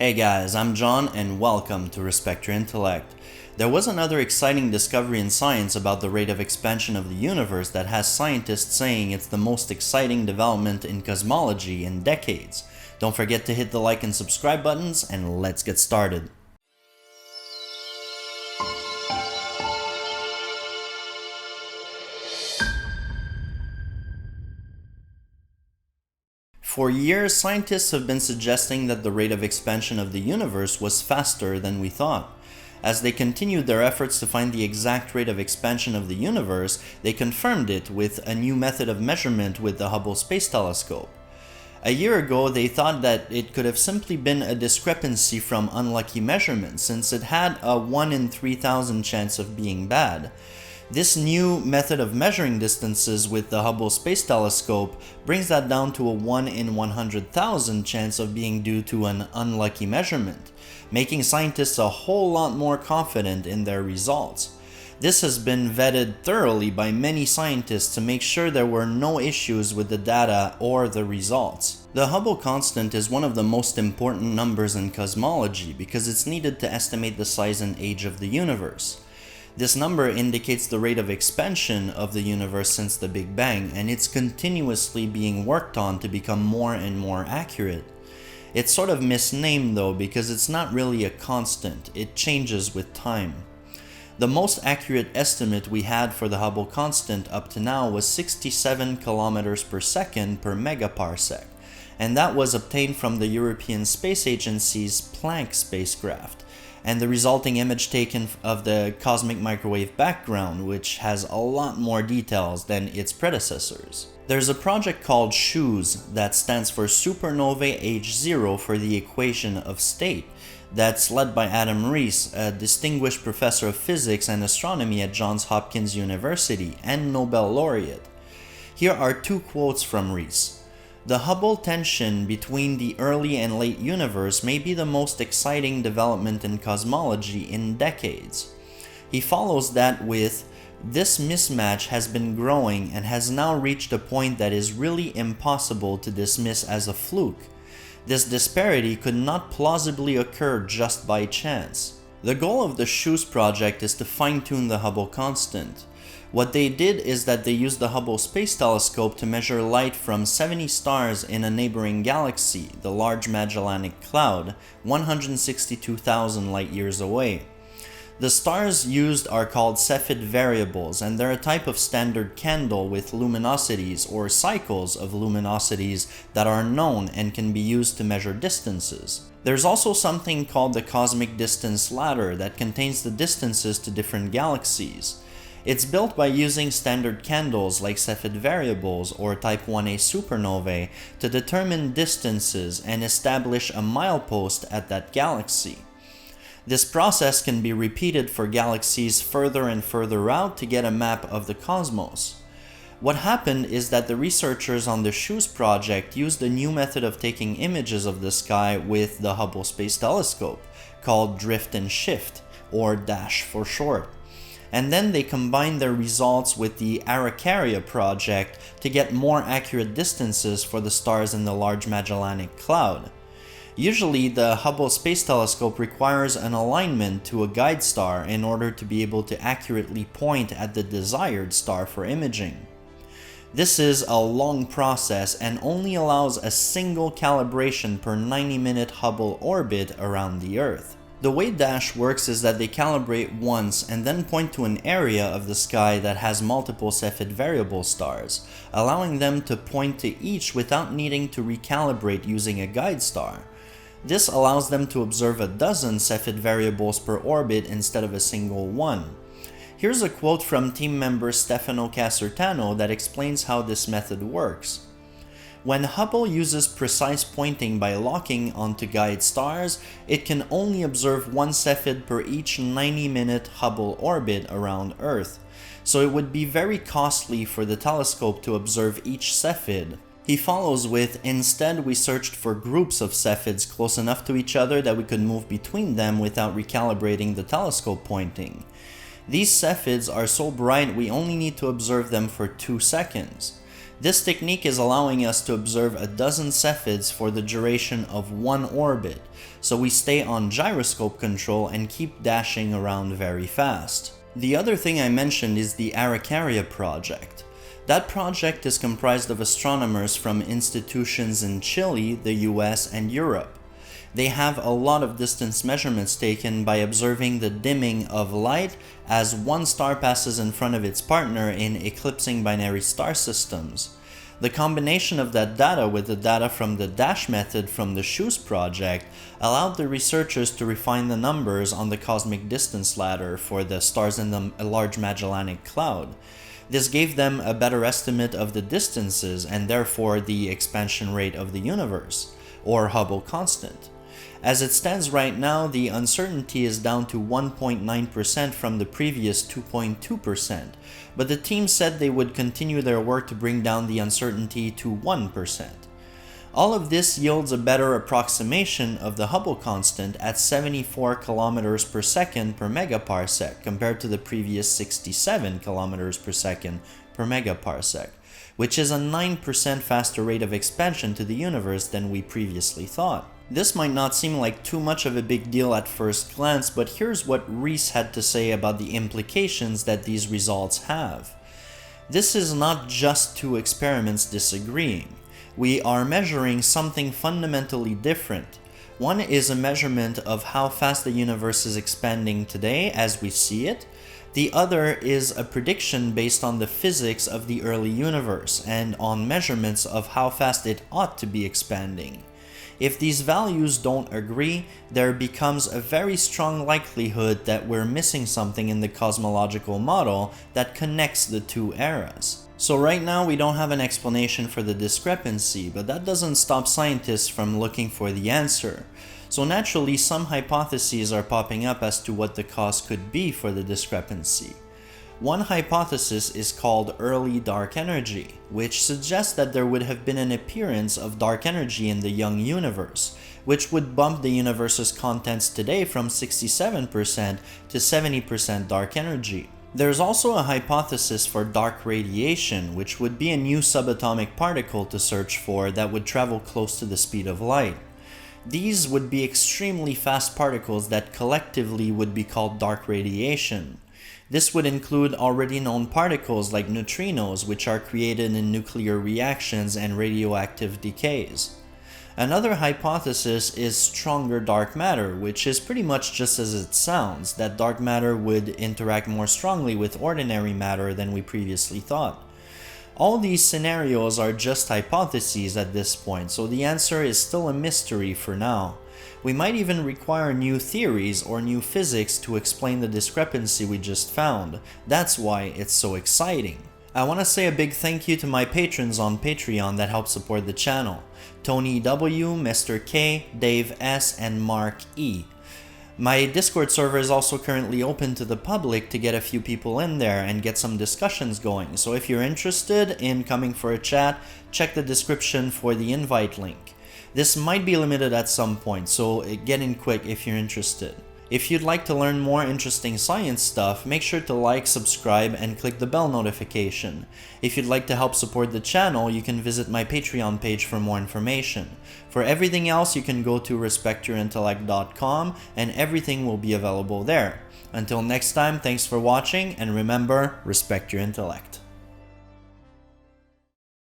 Hey guys, I'm John and welcome to Respect Your Intellect. There was another exciting discovery in science about the rate of expansion of the universe that has scientists saying it's the most exciting development in cosmology in decades. Don't forget to hit the like and subscribe buttons and let's get started. For years, scientists have been suggesting that the rate of expansion of the universe was faster than we thought. As they continued their efforts to find the exact rate of expansion of the universe, they confirmed it with a new method of measurement with the Hubble Space Telescope. A year ago, they thought that it could have simply been a discrepancy from unlucky measurements, since it had a 1 in 3,000 chance of being bad. This new method of measuring distances with the Hubble Space Telescope brings that down to a 1 in 100,000 chance of being due to an unlucky measurement, making scientists a whole lot more confident in their results. This has been vetted thoroughly by many scientists to make sure there were no issues with the data or the results. The Hubble constant is one of the most important numbers in cosmology because it's needed to estimate the size and age of the universe. This number indicates the rate of expansion of the universe since the Big Bang, and it's continuously being worked on to become more and more accurate. It's sort of misnamed though because it's not really a constant, it changes with time. The most accurate estimate we had for the Hubble constant up to now was 67 kilometers per second per megaparsec, and that was obtained from the European Space Agency's Planck spacecraft, and the resulting image taken of the cosmic microwave background, which has a lot more details than its predecessors. There's a project called SHOES that stands for Supernovae Age Zero for the Equation of State, that's led by Adam Rees, a distinguished professor of physics and astronomy at Johns Hopkins University and Nobel laureate. Here are two quotes from Rees. "The Hubble tension between the early and late universe may be the most exciting development in cosmology in decades." He follows that with, "This mismatch has been growing and has now reached a point that is really impossible to dismiss as a fluke. This disparity could not plausibly occur just by chance." The goal of the SHOES project is to fine-tune the Hubble constant. What they did is that they used the Hubble Space Telescope to measure light from 70 stars in a neighboring galaxy, the Large Magellanic Cloud, 162,000 light-years away. The stars used are called Cepheid variables, and they're a type of standard candle with luminosities or cycles of luminosities that are known and can be used to measure distances. There's also something called the cosmic distance ladder that contains the distances to different galaxies. It's built by using standard candles like Cepheid variables or Type 1a supernovae to determine distances and establish a milepost at that galaxy. This process can be repeated for galaxies further and further out to get a map of the cosmos. What happened is that the researchers on the SHOES project used a new method of taking images of the sky with the Hubble Space Telescope, called drift and shift, or DASH for short. And then they combined their results with the Araucaria project to get more accurate distances for the stars in the Large Magellanic Cloud. Usually, the Hubble Space Telescope requires an alignment to a guide star in order to be able to accurately point at the desired star for imaging. This is a long process and only allows a single calibration per 90-minute Hubble orbit around the Earth. The way DASH works is that they calibrate once and then point to an area of the sky that has multiple Cepheid variable stars, allowing them to point to each without needing to recalibrate using a guide star. This allows them to observe a dozen Cepheid variables per orbit instead of a single one. Here's a quote from team member Stefano Casertano that explains how this method works. "When Hubble uses precise pointing by locking onto guide stars, it can only observe one Cepheid per each 90-minute Hubble orbit around Earth, so it would be very costly for the telescope to observe each Cepheid." He follows with, "Instead, we searched for groups of Cepheids close enough to each other that we could move between them without recalibrating the telescope pointing. These Cepheids are so bright we only need to observe them for 2 seconds. This technique is allowing us to observe a dozen Cephids for the duration of one orbit, so we stay on gyroscope control and keep dashing around very fast. The other thing I mentioned is the Araucaria project. That project is comprised of astronomers from institutions in Chile, the US, and Europe. They have a lot of distance measurements taken by observing the dimming of light as one star passes in front of its partner in eclipsing binary star systems. The combination of that data with the data from the DASH method from the SHOES project allowed the researchers to refine the numbers on the cosmic distance ladder for the stars in the Large Magellanic Cloud. This gave them a better estimate of the distances and therefore the expansion rate of the universe, or Hubble constant. As it stands right now, the uncertainty is down to 1.9% from the previous 2.2%, but the team said they would continue their work to bring down the uncertainty to 1%. All of this yields a better approximation of the Hubble constant at 74 km per second per megaparsec compared to the previous 67 km per second per megaparsec, which is a 9% faster rate of expansion to the universe than we previously thought. This might not seem like too much of a big deal at first glance, but here's what Rees had to say about the implications that these results have. This is not just two experiments disagreeing. We are measuring something fundamentally different. One is a measurement of how fast the universe is expanding today as we see it. The other is a prediction based on the physics of the early universe and on measurements of how fast it ought to be expanding. If these values don't agree, there becomes a very strong likelihood that we're missing something in the cosmological model that connects the two eras. So right now we don't have an explanation for the discrepancy, but that doesn't stop scientists from looking for the answer. So naturally, some hypotheses are popping up as to what the cause could be for the discrepancy. One hypothesis is called early dark energy, which suggests that there would have been an appearance of dark energy in the young universe, which would bump the universe's contents today from 67% to 70% dark energy. There's also a hypothesis for dark radiation, which would be a new subatomic particle to search for that would travel close to the speed of light. These would be extremely fast particles that collectively would be called dark radiation. This would include already known particles like neutrinos, which are created in nuclear reactions and radioactive decays. Another hypothesis is stronger dark matter, which is pretty much just as it sounds, that dark matter would interact more strongly with ordinary matter than we previously thought. All these scenarios are just hypotheses at this point, so the answer is still a mystery for now. We might even require new theories or new physics to explain the discrepancy we just found. That's why it's so exciting. I want to say a big thank you to my patrons on Patreon that help support the channel. Tony W, Mr. K, Dave S, and Mark E. My Discord server is also currently open to the public to get a few people in there and get some discussions going, so if you're interested in coming for a chat, check the description for the invite link. This might be limited at some point, so get in quick if you're interested. If you'd like to learn more interesting science stuff, make sure to like, subscribe, and click the bell notification. If you'd like to help support the channel, you can visit my Patreon page for more information. For everything else, you can go to respectyourintellect.com and everything will be available there. Until next time, thanks for watching, and remember, respect your intellect.